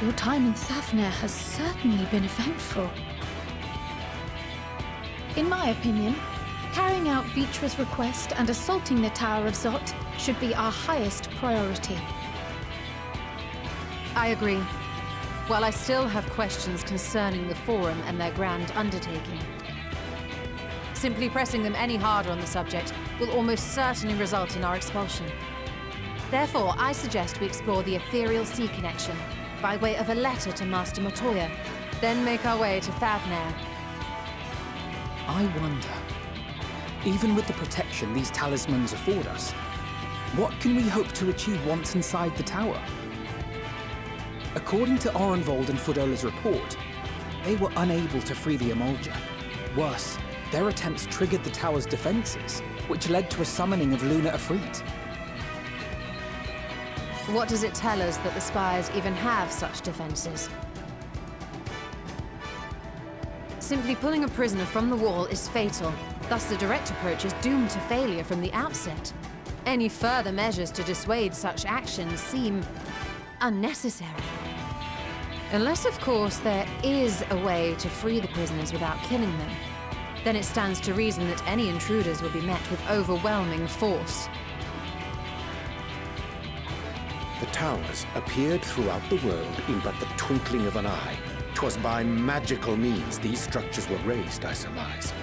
Your time in Thavner has certainly been eventful. In my opinion, carrying out Vitra's request and assaulting the Tower of Zot should be our highest priority. I agree. While I still have questions concerning the Forum and their grand undertaking. Simply pressing them any harder on the subject will almost certainly result in our expulsion. Therefore, I suggest we explore the Ethereal Sea connection by way of a letter to Master Motoya, then make our way to Thavner. I wonder, even with the protection these talismans afford us, what can we hope to achieve once inside the tower? According to Orenvold and Fudola's report, they were unable to free the Emulger. Worse, their attempts triggered the tower's defenses, which led to a summoning of Luna Ifrit. What does it tell us that the Spires even have such defenses? Simply pulling a prisoner from the wall is fatal, thus the direct approach is doomed to failure from the outset. Any further measures to dissuade such actions seem unnecessary. Unless, of course, there is a way to free the prisoners without killing them. Then it stands to reason that any intruders will be met with overwhelming force. The towers appeared throughout the world in but the twinkling of an eye. 'Twas by magical means these structures were raised, I surmise.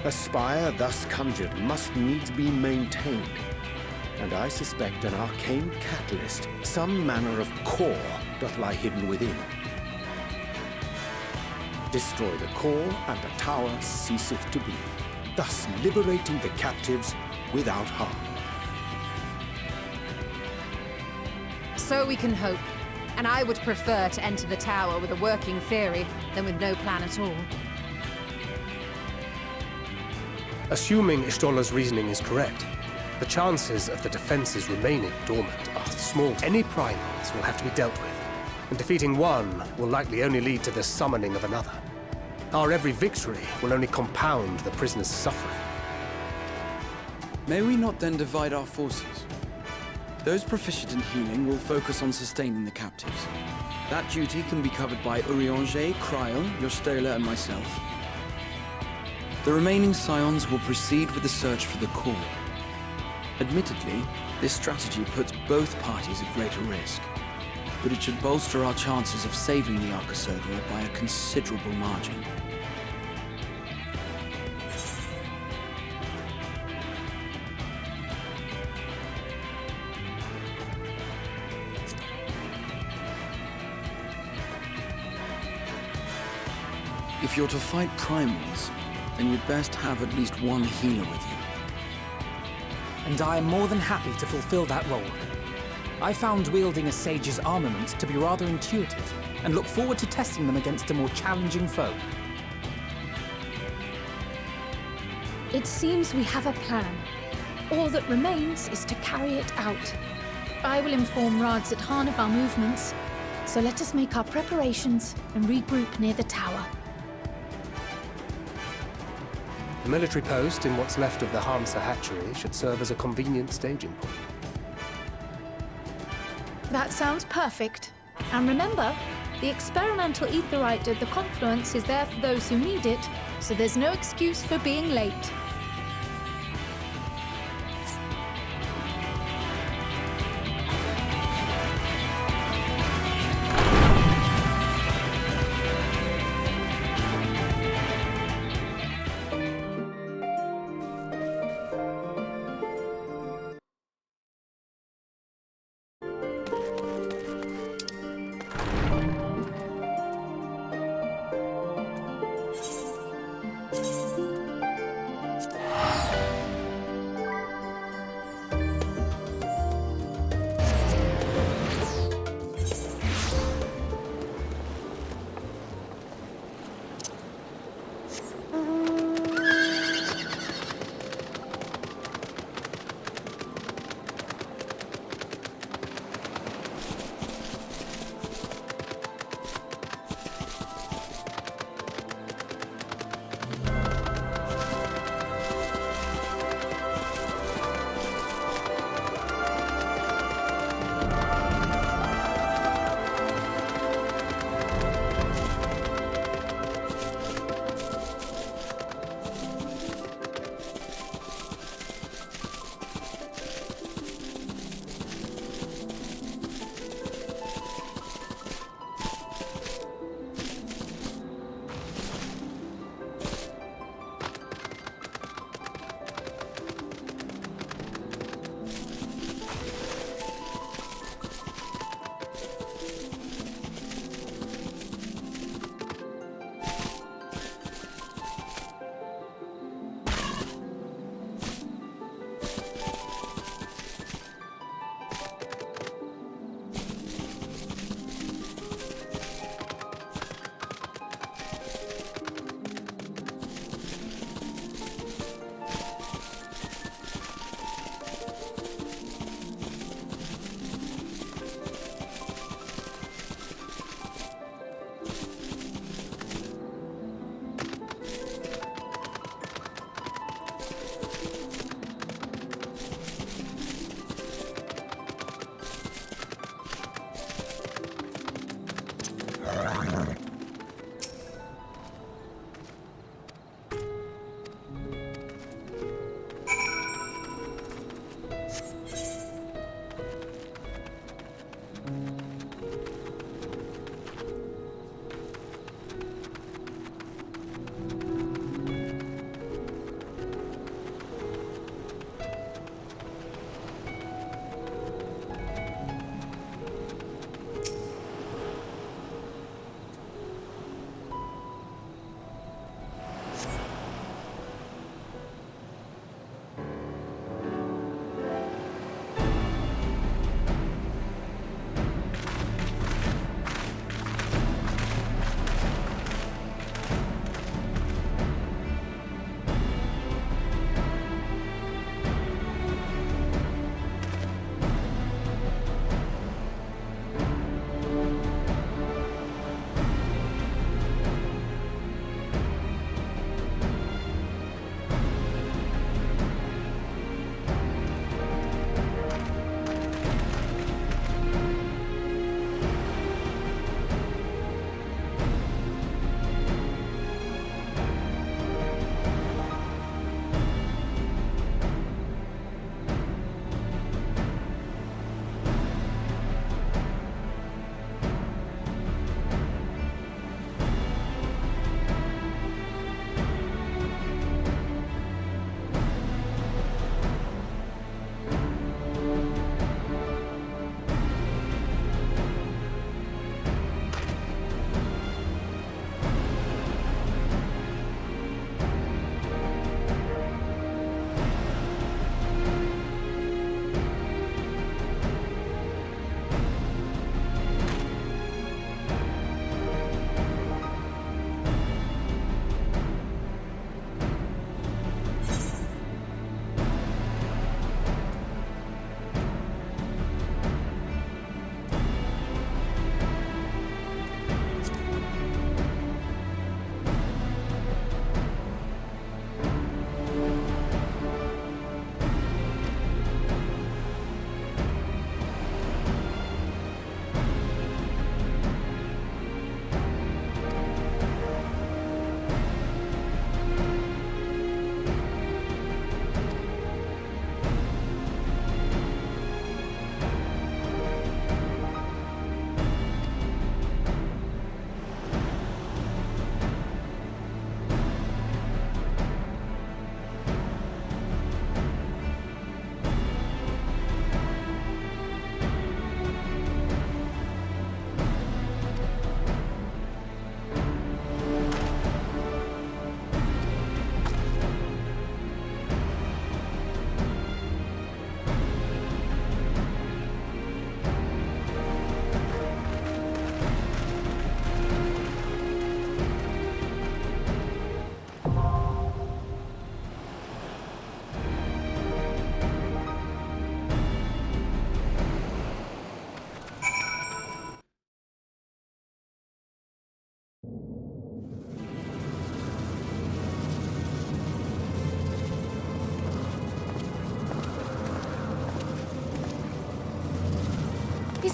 A spire thus conjured must needs be maintained, and I suspect an arcane catalyst, some manner of core, doth lie hidden within. Destroy the core, and the tower ceaseth to be, thus liberating the captives without harm. So we can hope, and I would prefer to enter the tower with a working theory than with no plan at all. Assuming Ishtola's reasoning is correct, the chances of the defenses remaining dormant are small. Any primals will have to be dealt with, and defeating one will likely only lead to the summoning of another. Our every victory will only compound the prisoner's suffering. May we not then divide our forces? Those proficient in healing will focus on sustaining the captives. That duty can be covered by Urianger, Cryo, Yostola, and myself. The remaining scions will proceed with the search for the core. Admittedly, this strategy puts both parties at greater risk, but it should bolster our chances of saving the Arcosodor by a considerable margin. If you're to fight primals, then you'd best have at least one healer with you. And I am more than happy to fulfill that role. I found wielding a sage's armament to be rather intuitive, and look forward to testing them against a more challenging foe. It seems we have a plan. All that remains is to carry it out. I will inform Rads at Han of our movements, so let us make our preparations and regroup near the tower. The military post in what's left of the Hansa hatchery should serve as a convenient staging point. That sounds perfect. And remember, the experimental aetherite at the confluence is there for those who need it, so there's no excuse for being late.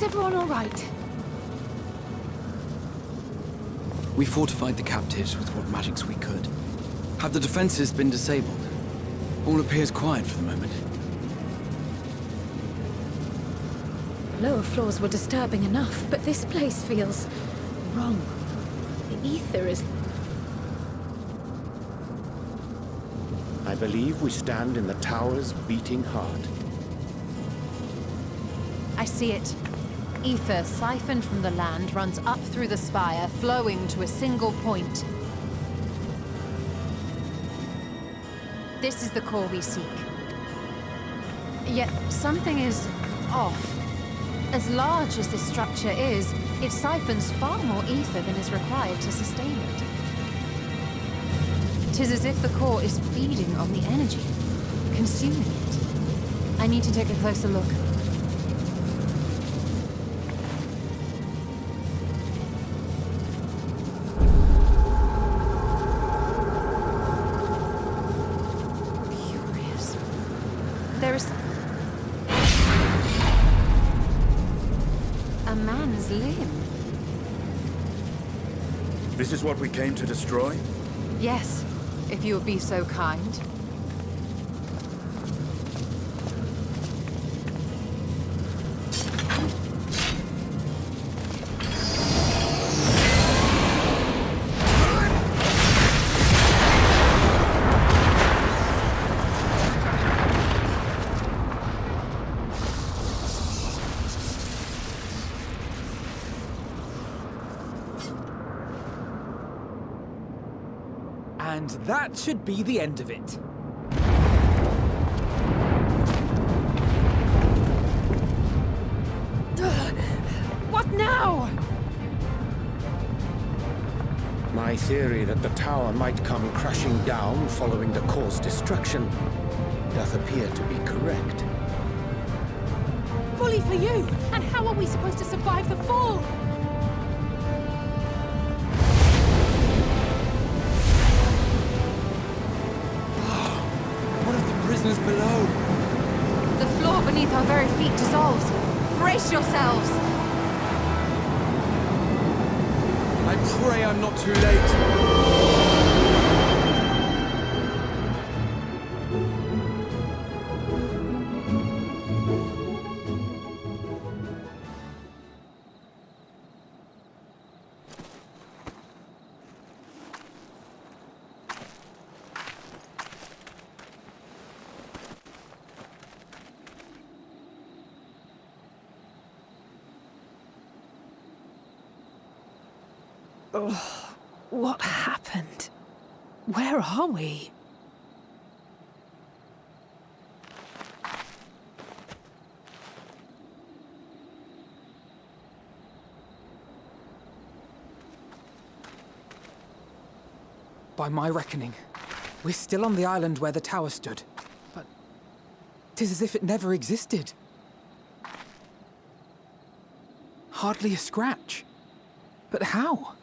Is everyone all right? We fortified the captives with what magics we could. Have the defenses been disabled? All appears quiet for the moment. Lower floors were disturbing enough, but this place feels wrong. The ether is... I believe we stand in the tower's beating heart. I see it. Ether siphoned from the land runs up through the spire, flowing to a single point. This is the core we seek. Yet something is off. As large as this structure is, it siphons far more ether than is required to sustain it. 'Tis as if the core is feeding on the energy, consuming it. I need to take a closer look. Curious. There is a man's limb. This is what we came to destroy? Yes, if you would be so kind. And that should be the end of it. What now? My theory that the tower might come crashing down following the core's destruction doth appear to be correct. Bully for you! And how are we supposed to survive the fall? What of the prisoners below? The floor beneath our very feet dissolves. Brace yourselves! I pray I'm not too late. What happened? Where are we? By my reckoning, we're still on the island where the tower stood. But 'tis as if it never existed. Hardly a scratch. But how?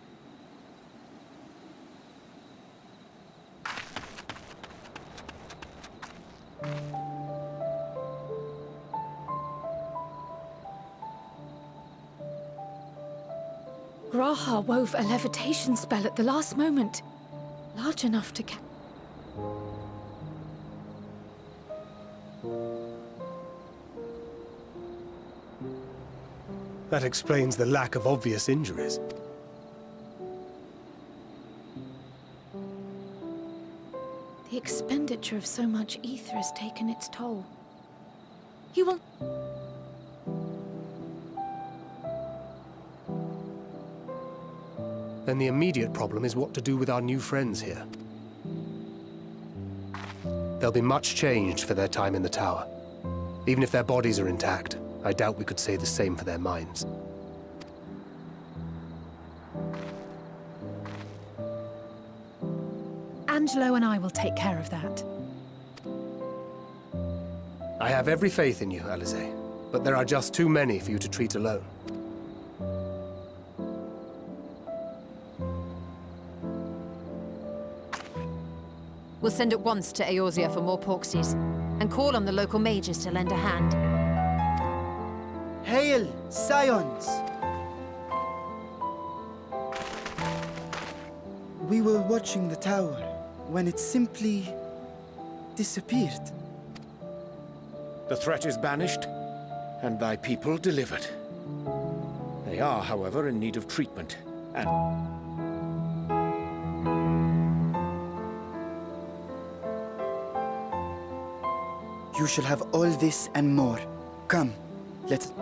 Graha wove a levitation spell at the last moment. Large enough to That explains the lack of obvious injuries. The expenditure of so much ether has taken its toll. You will... Then the immediate problem is what to do with our new friends here. They'll be much changed for their time in the tower. Even if their bodies are intact, I doubt we could say the same for their minds. Angelo and I will take care of that. I have every faith in you, Alize, but there are just too many for you to treat alone. We'll send at once to Eorzea for more Porksies, and call on the local mages to lend a hand. Hail, Scions! We were watching the tower when it simply disappeared. The threat is banished, and thy people delivered. They are, however, in need of treatment, and... You shall have all this and more. Come, let's...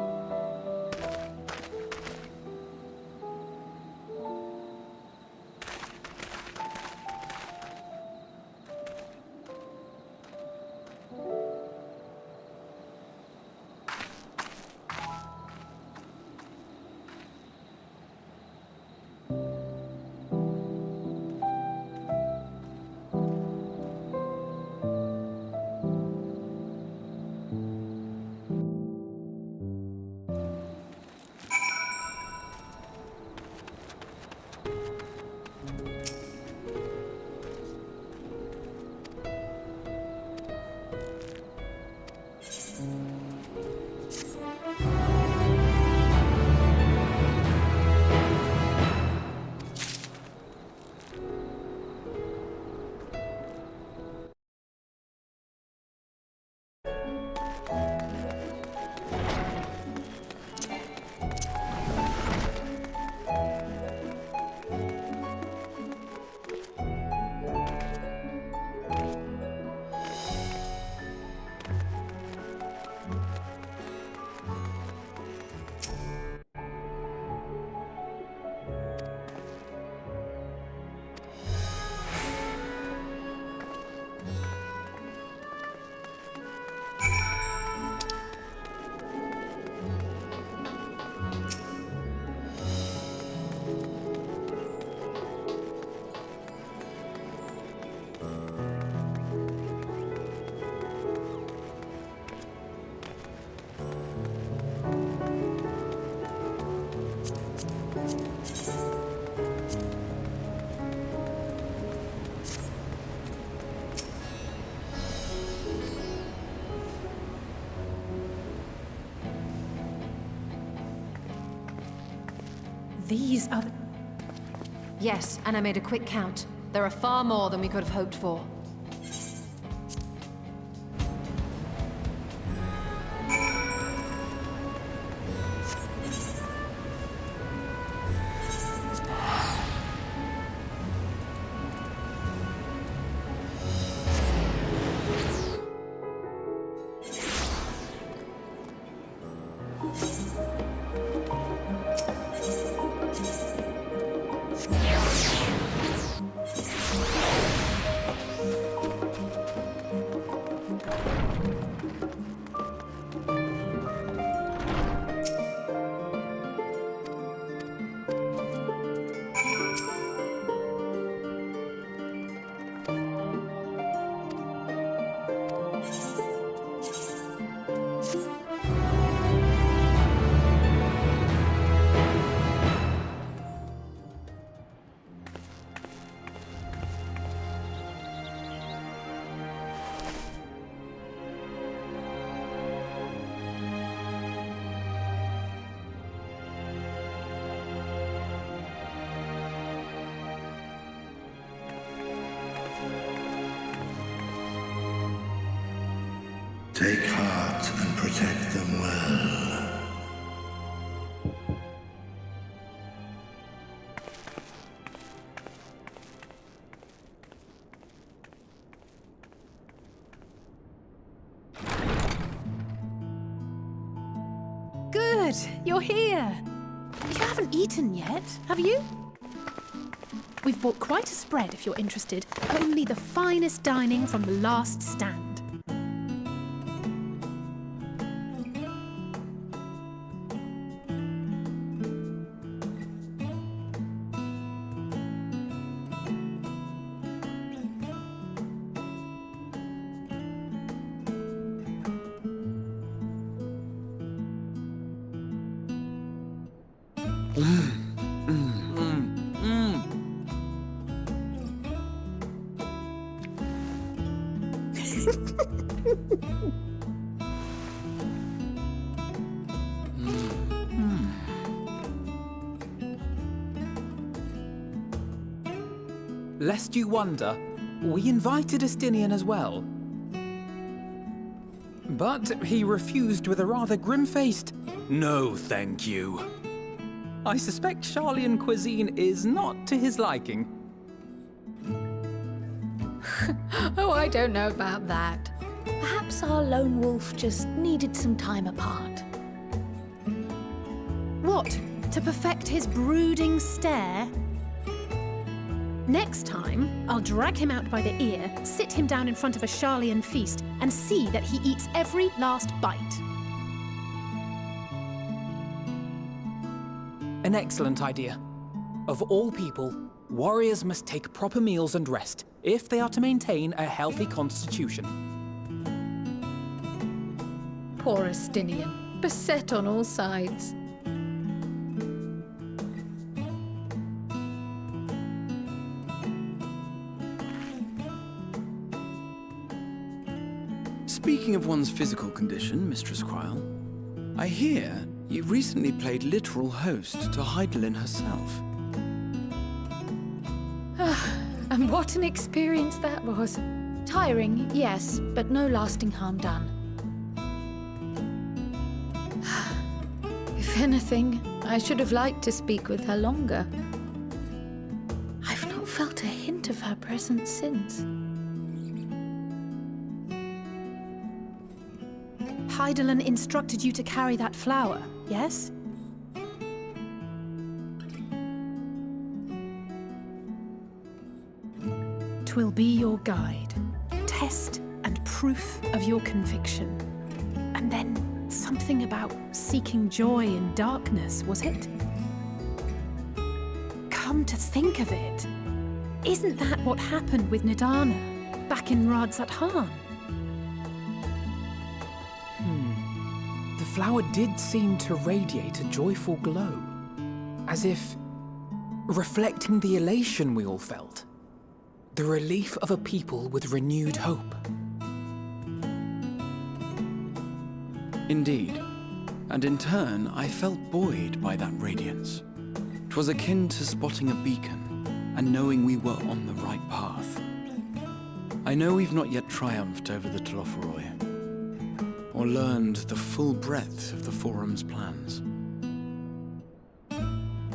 These are the... Yes, and I made a quick count. There are far more than we could have hoped for. Take heart and protect them well. Good, you're here. You haven't eaten yet, have you? We've bought quite a spread if you're interested. Only the finest dining from the last stand. lest you wonder, we invited Estinian as well. But he refused with a rather grim-faced, "No, thank you." I suspect Sharlayan cuisine is not to his liking. Oh, I don't know about that. Perhaps our lone wolf just needed some time apart. What? To perfect his brooding stare? Next time, I'll drag him out by the ear, sit him down in front of a Sharlayan feast, and see that he eats every last bite. An excellent idea. Of all people, warriors must take proper meals and rest if they are to maintain a healthy constitution. Poor Estinian, beset on all sides. Speaking of one's physical condition, Mistress Cryle, I hear you recently played literal host to Heidelin herself. And what an experience that was. Tiring, yes, but no lasting harm done. If anything, I should have liked to speak with her longer. I've not felt a hint of her presence since. Heidelin instructed you to carry that flower, yes? Twill be your guide, test and proof of your conviction. And then something about seeking joy in darkness, was it? Come to think of it, isn't that what happened with Nidana back in Radzat Han? The flower did seem to radiate a joyful glow, as if reflecting the elation we all felt. The relief of a people with renewed hope. Indeed. And in turn, I felt buoyed by that radiance. 'Twas akin to spotting a beacon and knowing we were on the right path. I know we've not yet triumphed over the Telophoroi, or learned the full breadth of the Forum's plans.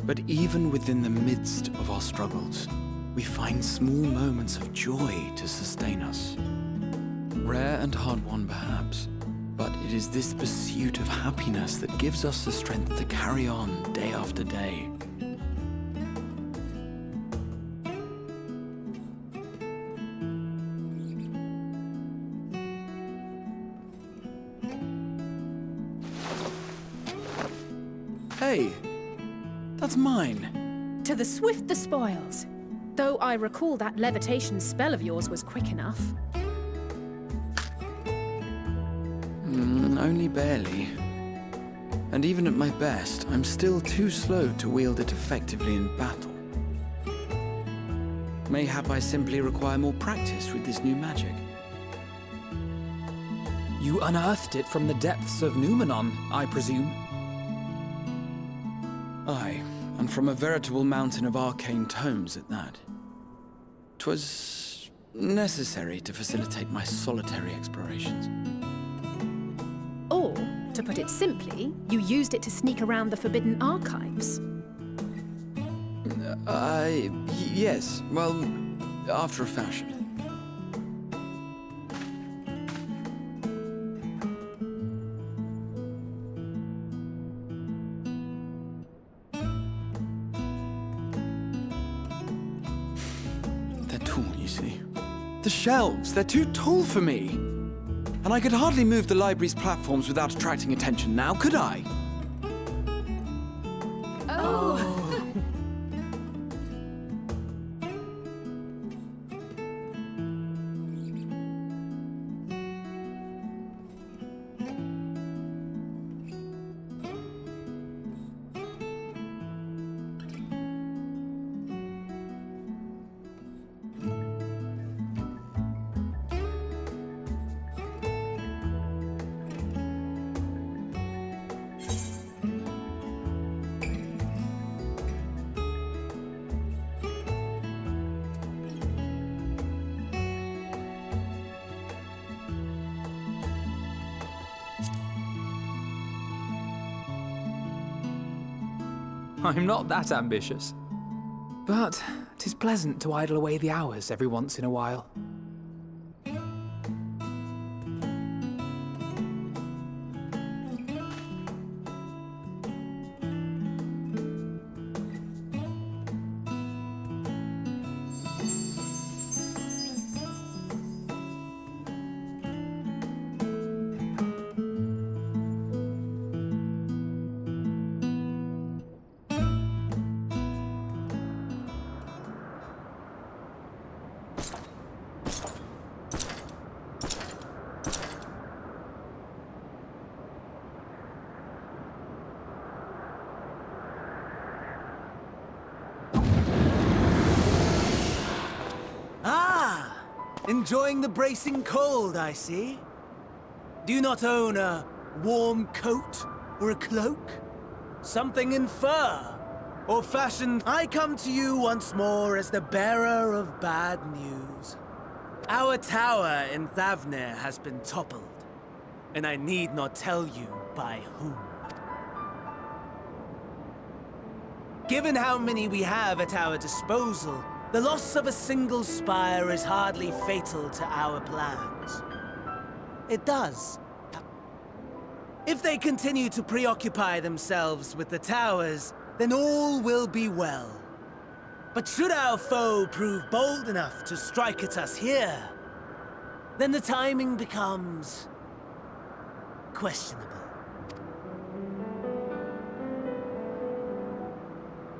But even within the midst of our struggles, we find small moments of joy to sustain us. Rare and hard-won, perhaps, but it is this pursuit of happiness that gives us the strength to carry on day after day. Hey, that's mine. To the swift the spoils. Though I recall that levitation spell of yours was quick enough. Only barely. And even at my best, I'm still too slow to wield it effectively in battle. Mayhap I simply require more practice with this new magic. You unearthed it from the depths of Numenon, I presume? Aye, and from a veritable mountain of arcane tomes at that. 'Twas necessary to facilitate my solitary explorations. Or, to put it simply, you used it to sneak around the Forbidden Archives. Yes, well, after a fashion. They're tall, you see. The shelves, they're too tall for me. And I could hardly move the library's platforms without attracting attention now, could I? I'm not that ambitious. But 'tis pleasant to idle away the hours every once in a while. Enjoying the bracing cold, I see. Do you not own a warm coat or a cloak? Something in fur or fashion? I come to you once more as the bearer of bad news. Our tower in Thavnir has been toppled, and I need not tell you by whom. Given how many we have at our disposal, the loss of a single spire is hardly fatal to our plans. It does. If they continue to preoccupy themselves with the towers, then all will be well. But should our foe prove bold enough to strike at us here, then the timing becomes questionable.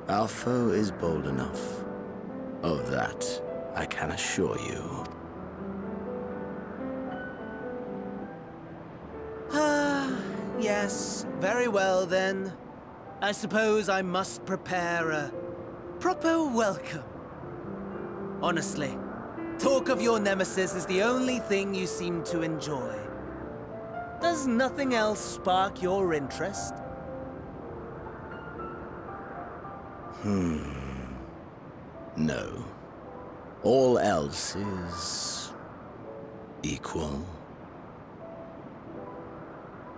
Our foe is bold enough. Of that, I can assure you. Yes, very well then. I suppose I must prepare a proper welcome. Honestly, talk of your nemesis is the only thing you seem to enjoy. Does nothing else spark your interest? No. All else is equal.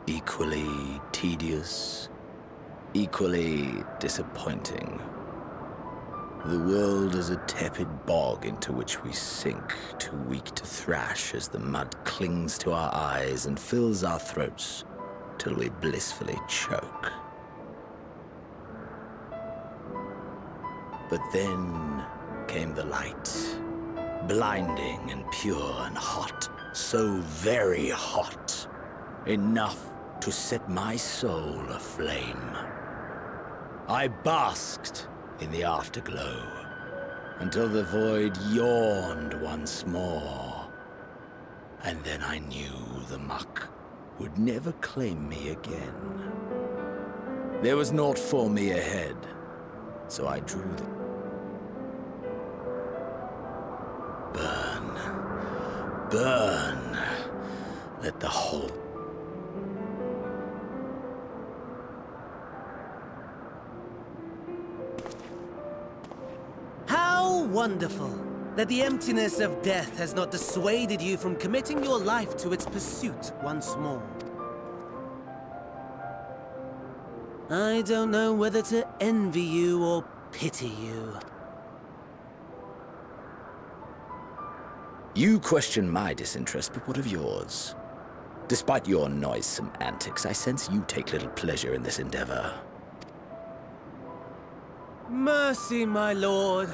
Equally tedious. Equally disappointing. The world is a tepid bog into which we sink, too weak to thrash as the mud clings to our eyes and fills our throats till we blissfully choke. But then came the light, blinding and pure and hot, so very hot, enough to set my soul aflame. I basked in the afterglow until the void yawned once more, and then I knew the muck would never claim me again. There was naught for me ahead, so I drew the burn. Let the whole How wonderful that the emptiness of death has not dissuaded you from committing your life to its pursuit once more. I don't know whether to envy you or pity you. You question my disinterest, but what of yours? Despite your noisome antics, I sense you take little pleasure in this endeavor. Mercy, my lord.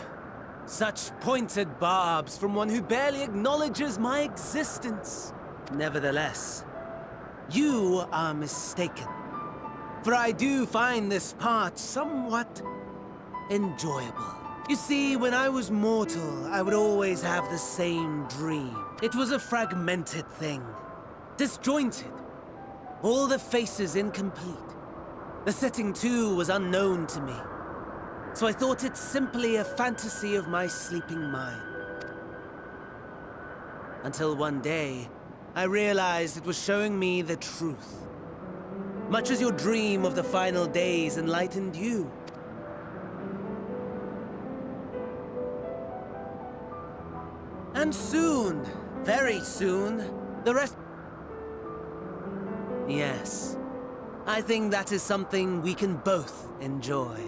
Such pointed barbs from one who barely acknowledges my existence. Nevertheless, you are mistaken. For I do find this part somewhat enjoyable. You see, when I was mortal, I would always have the same dream. It was a fragmented thing, disjointed, all the faces incomplete. The setting, too, was unknown to me, so I thought it simply a fantasy of my sleeping mind. Until one day, I realized it was showing me the truth. Much as your dream of the final days enlightened you. And soon, very soon, the rest... Yes, I think that is something we can both enjoy.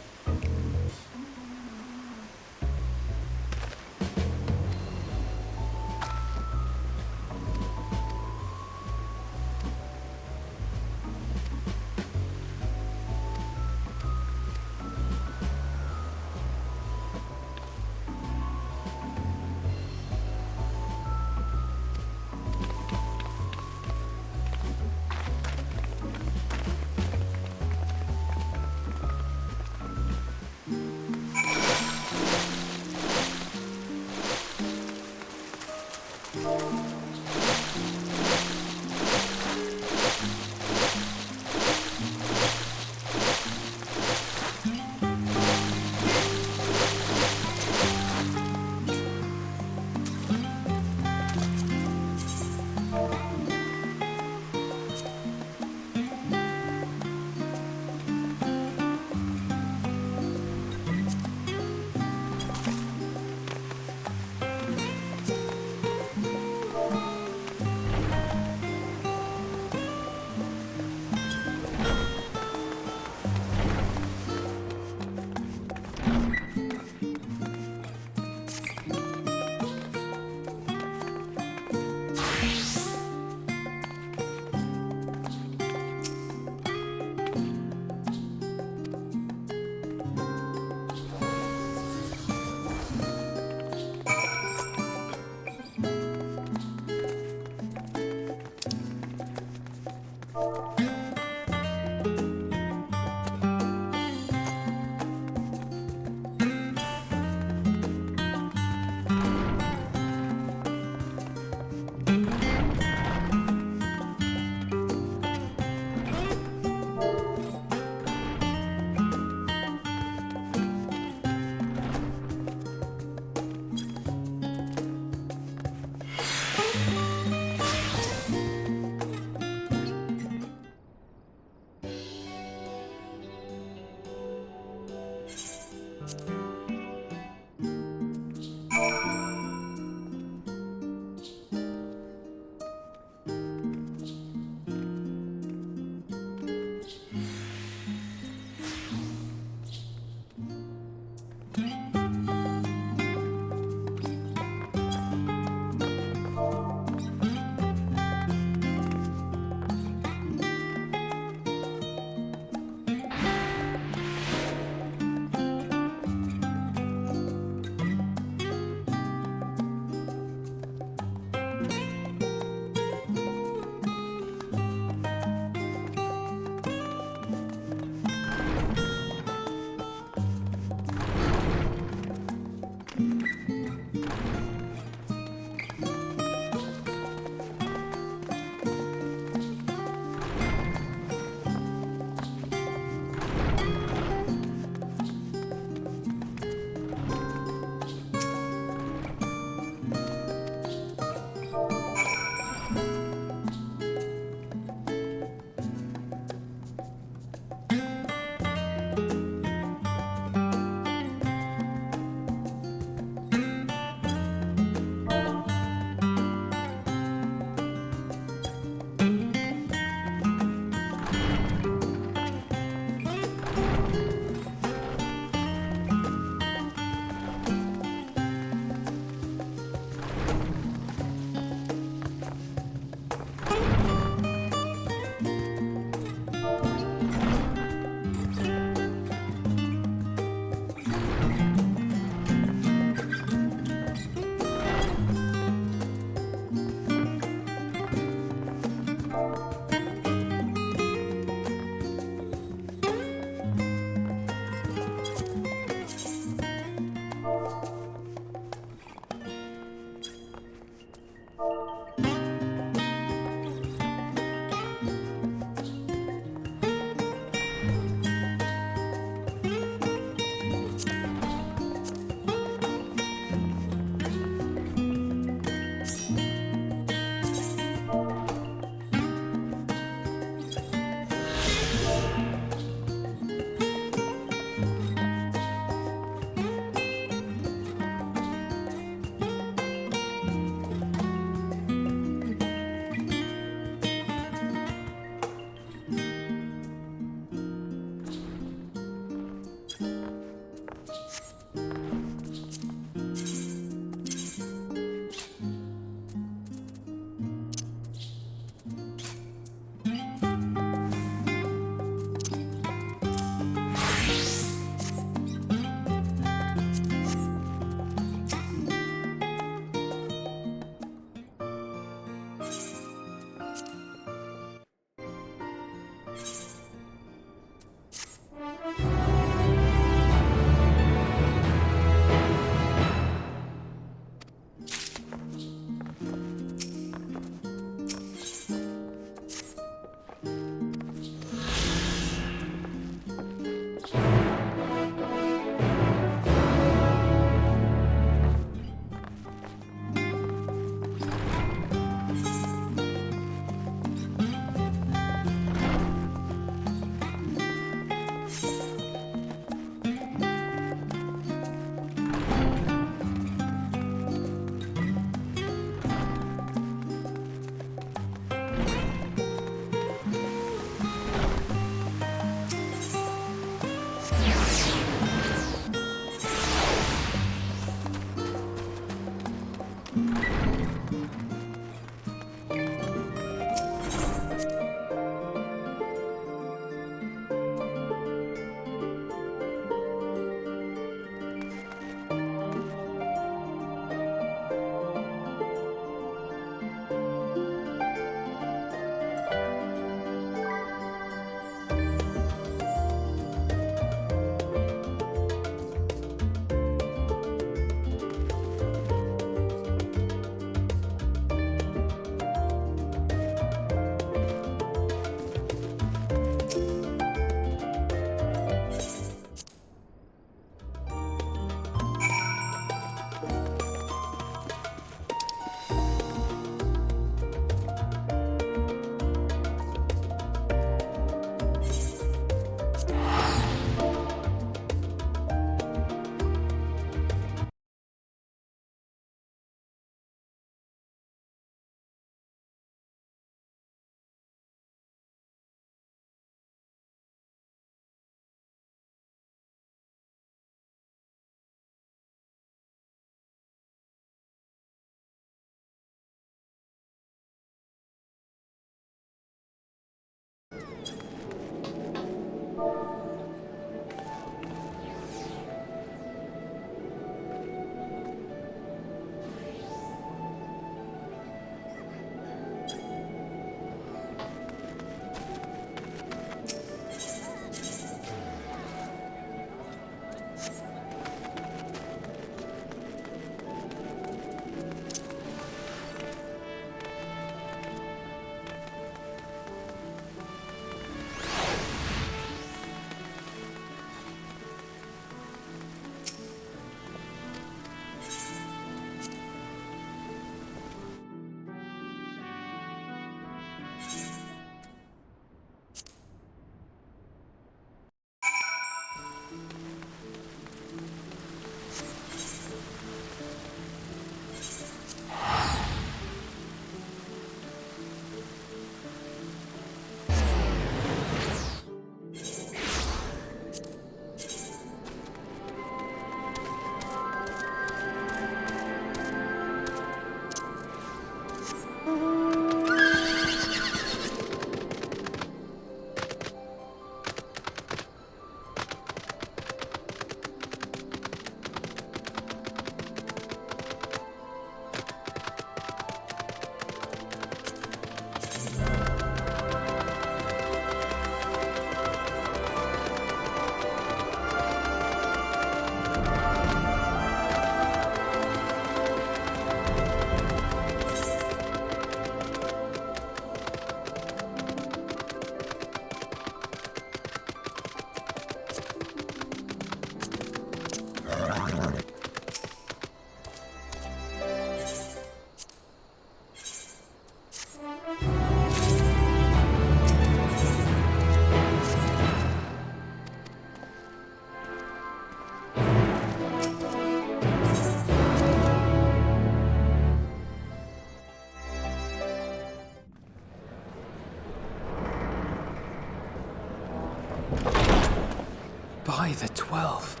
By the 12.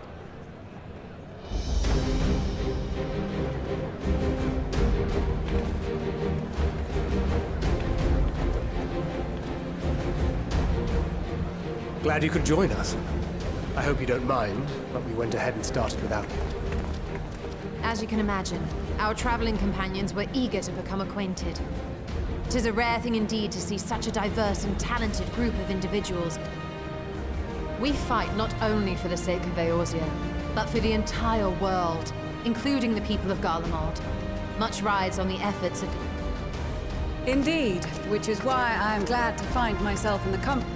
Glad you could join us. I hope you don't mind, but we went ahead and started without you. As you can imagine, our traveling companions were eager to become acquainted. 'Tis a rare thing indeed to see such a diverse and talented group of individuals. We fight not only for the sake of Eorzea, but for the entire world, including the people of Garlemald. Much rides on the efforts of... Indeed, which is why I am glad to find myself in the company.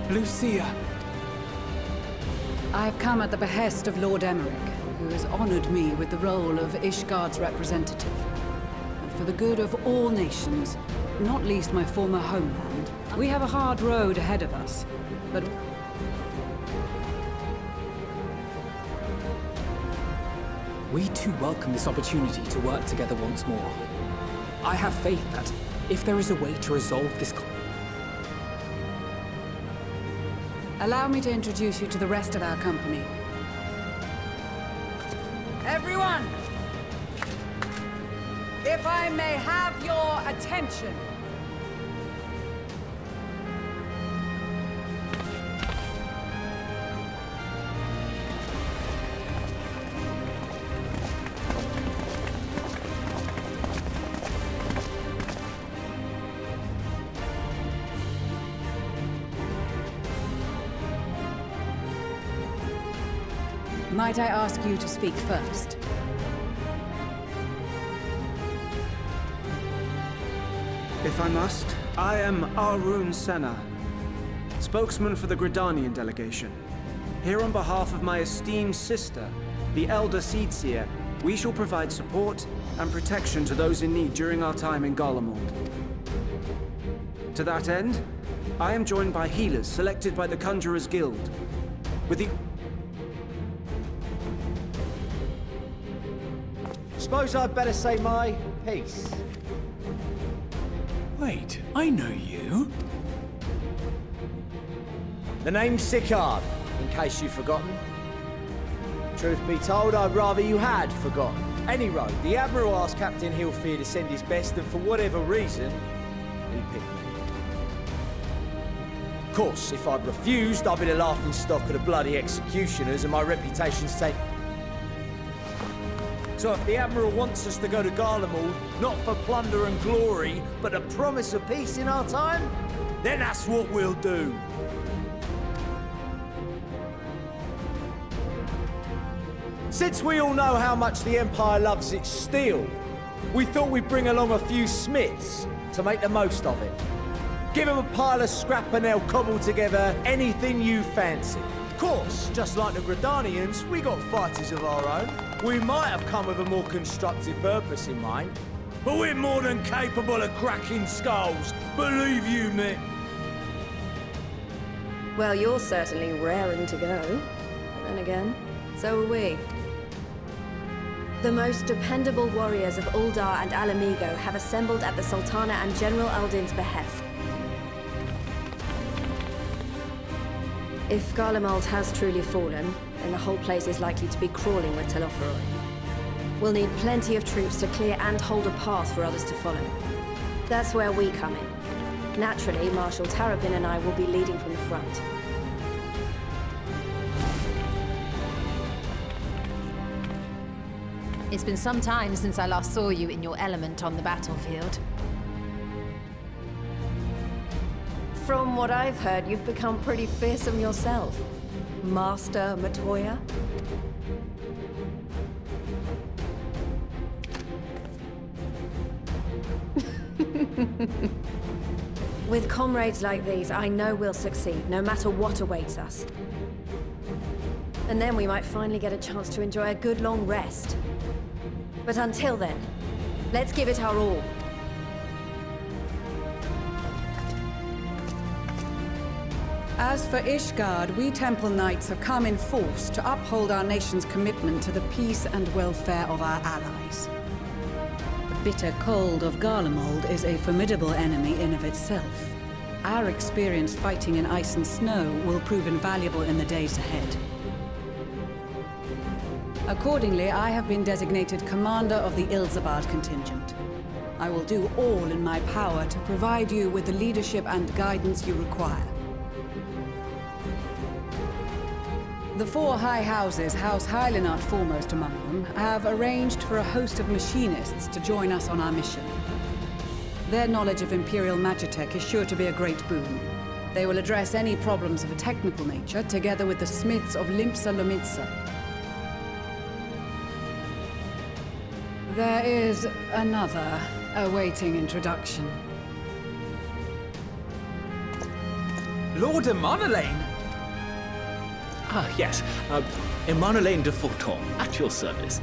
Lucia! I've come at the behest of Lord Emmerich, who has honored me with the role of Ishgard's representative. And for the good of all nations, not least my former homeland, we have a hard road ahead of us, but... We too welcome this opportunity to work together once more. I have faith that, if there is a way to resolve this conflict... Allow me to introduce you to the rest of our company. Everyone! If I may have your attention. Might I ask you to speak first? If I must, I am Arun Senna, spokesman for the Gridanian delegation. Here on behalf of my esteemed sister, the Elder Seedseer, we shall provide support and protection to those in need during our time in Garlemald. To that end, I am joined by healers selected by the Conjurers Guild, with the... Suppose I'd better say my piece. Wait, I know you. The name's Sicard, in case you've forgotten. Truth be told, I'd rather you had forgotten. Any road, the Admiral asked Captain Hilfear to send his best, and for whatever reason, he picked me. Of course, if I'd refused, I'd be the laughing stock of the bloody executioners, and my reputation's taken. So if the Admiral wants us to go to Garlemald, not for plunder and glory, but a promise of peace in our time, then that's what we'll do. Since we all know how much the Empire loves its steel, we thought we'd bring along a few smiths to make the most of it. Give them a pile of scrap and they'll cobble together anything you fancy. Of course, just like the Gridanians, we got fighters of our own. We might have come with a more constructive purpose in mind, but we're more than capable of cracking skulls, believe you me. Well, you're certainly raring to go. But then again, so are we. The most dependable warriors of Uldar and Alamigo have assembled at the Sultana and General Aldin's behest. If Garlemald has truly fallen, then the whole place is likely to be crawling with Telophoroi. We'll need plenty of troops to clear and hold a path for others to follow. That's where we come in. Naturally, Marshal Tarabin and I will be leading from the front. It's been some time since I last saw you in your element on the battlefield. From what I've heard, you've become pretty fearsome yourself, Master Matoya. With comrades like these, I know we'll succeed, no matter what awaits us. And then we might finally get a chance to enjoy a good long rest. But until then, let's give it our all. As for Ishgard, we Temple Knights have come in force to uphold our nation's commitment to the peace and welfare of our allies. The bitter cold of Garlemald is a formidable enemy in of itself. Our experience fighting in ice and snow will prove invaluable in the days ahead. Accordingly, I have been designated commander of the Ilzabad contingent. I will do all in my power to provide you with the leadership and guidance you require. The four high houses, House Hylinart foremost among them, have arranged for a host of machinists to join us on our mission. Their knowledge of Imperial Magitech is sure to be a great boon. They will address any problems of a technical nature, together with the smiths of Limpsa Lomitsa. There is another awaiting introduction. Lord Emanolain! Ah, yes. Emanolain de Forton, at your service.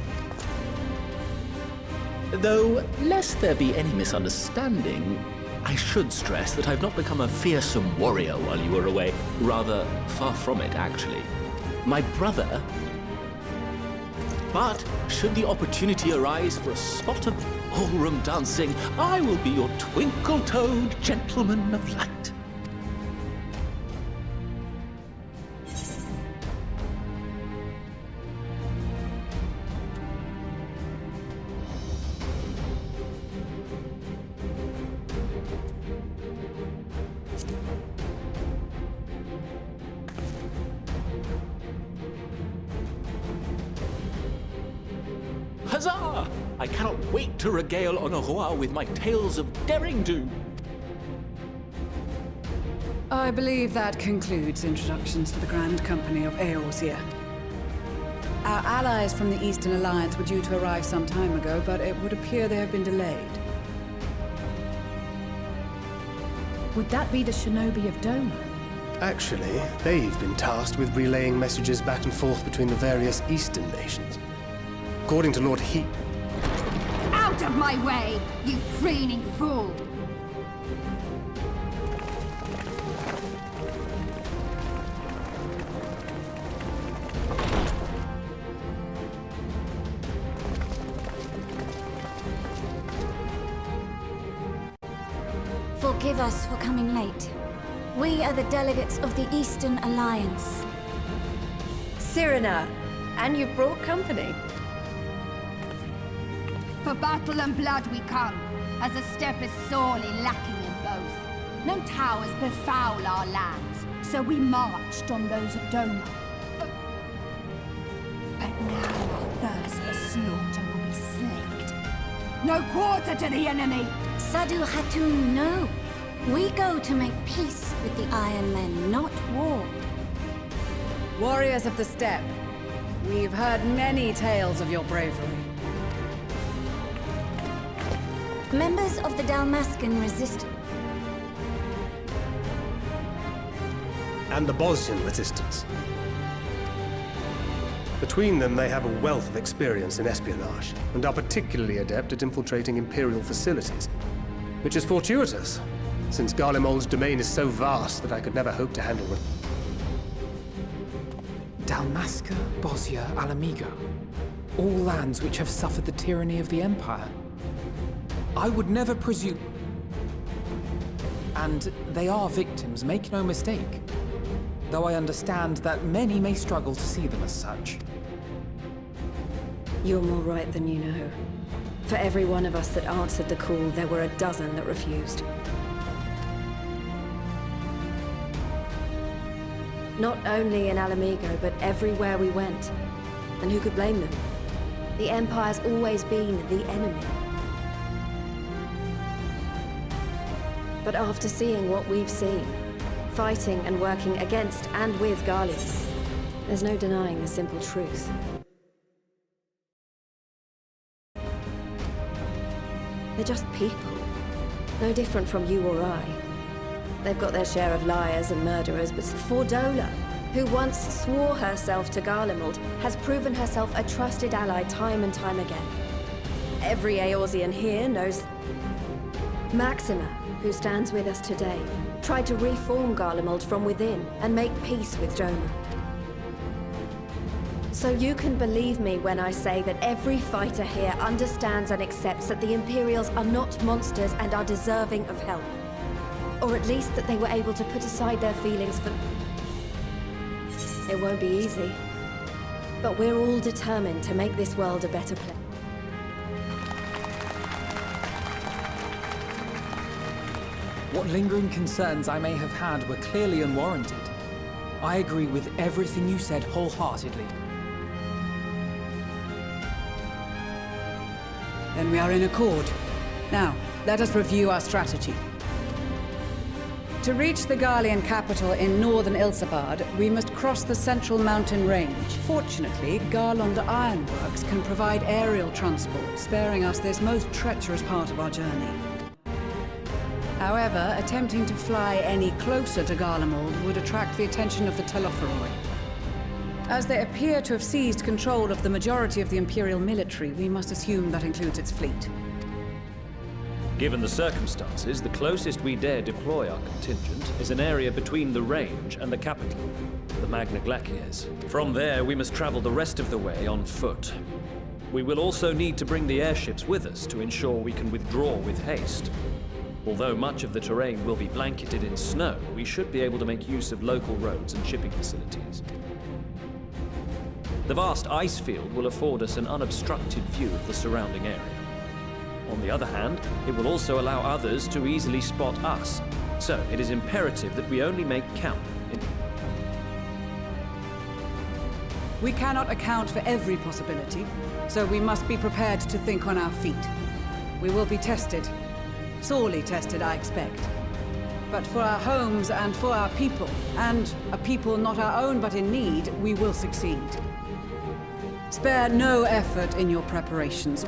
Though, lest there be any misunderstanding, I should stress that I've not become a fearsome warrior while you were away. Rather, far from it, actually. My brother... But, should the opportunity arise for a spot of ballroom dancing, I will be your twinkle-toed gentleman of light. Huzzah! I cannot wait to regale Honoroa with my tales of derring-do. I believe that concludes introductions to the Grand Company of Eorzea. Our allies from the Eastern Alliance were due to arrive some time ago, but it would appear they have been delayed. Would that be the shinobi of Doma? Actually, they've been tasked with relaying messages back and forth between the various Eastern nations. According to Lord Heat... Out of my way, you preening fool! Forgive us for coming late. We are the delegates of the Eastern Alliance. Cyrena, and you've brought company. For battle and blood we come, as a step is sorely lacking in both. No towers befoul our lands, so we marched on those of Doma. But now our thirst for slaughter will be slaked. No quarter to the enemy! Sadu Hatun, no. We go to make peace with the Iron Men, not war. Warriors of the Steppe, we've heard many tales of your bravery. Members of the Dalmascan Resistance. And the Bosnian Resistance. Between them, they have a wealth of experience in espionage, and are particularly adept at infiltrating Imperial facilities. Which is fortuitous, since Garlemald's domain is so vast that I could never hope to handle it. Dalmasca, Bosnia, Alamigo. All lands which have suffered the tyranny of the Empire. I would never presume... And they are victims, make no mistake. Though I understand that many may struggle to see them as such. You're more right than you know. For every one of us that answered the call, there were a dozen that refused. Not only in Alamigo, but everywhere we went. And who could blame them? The Empire's always been the enemy. But after seeing what we've seen, fighting and working against and with Garleans, there's no denying the simple truth. They're just people. No different from you or I. They've got their share of liars and murderers, but Fordola, who once swore herself to Garlemald, has proven herself a trusted ally time and time again. Every Eorzean here knows... Maxima, who stands with us today, tried to reform Garlemald from within and make peace with Doma. So you can believe me when I say that every fighter here understands and accepts that the Imperials are not monsters and are deserving of help. Or at least that they were able to put aside their feelings for... It won't be easy. But we're all determined to make this world a better place. What lingering concerns I may have had were clearly unwarranted. I agree with everything you said wholeheartedly. Then we are in accord. Now, let us review our strategy. To reach the Garlean capital in northern Ilsabard, we must cross the central mountain range. Fortunately, Garlonder Ironworks can provide aerial transport, sparing us this most treacherous part of our journey. However, attempting to fly any closer to Garlemald would attract the attention of the Telophoroi. As they appear to have seized control of the majority of the Imperial military, we must assume that includes its fleet. Given the circumstances, the closest we dare deploy our contingent is an area between the range and the capital, the Magna Glaciers. From there, we must travel the rest of the way on foot. We will also need to bring the airships with us to ensure we can withdraw with haste. Although much of the terrain will be blanketed in snow, we should be able to make use of local roads and shipping facilities. The vast ice field will afford us an unobstructed view of the surrounding area. On the other hand, it will also allow others to easily spot us, so it is imperative that we only make camp in... We cannot account for every possibility, so we must be prepared to think on our feet. We will be tested. Sorely tested, I expect. But for our homes and for our people, and a people not our own but in need, we will succeed. Spare no effort in your preparations.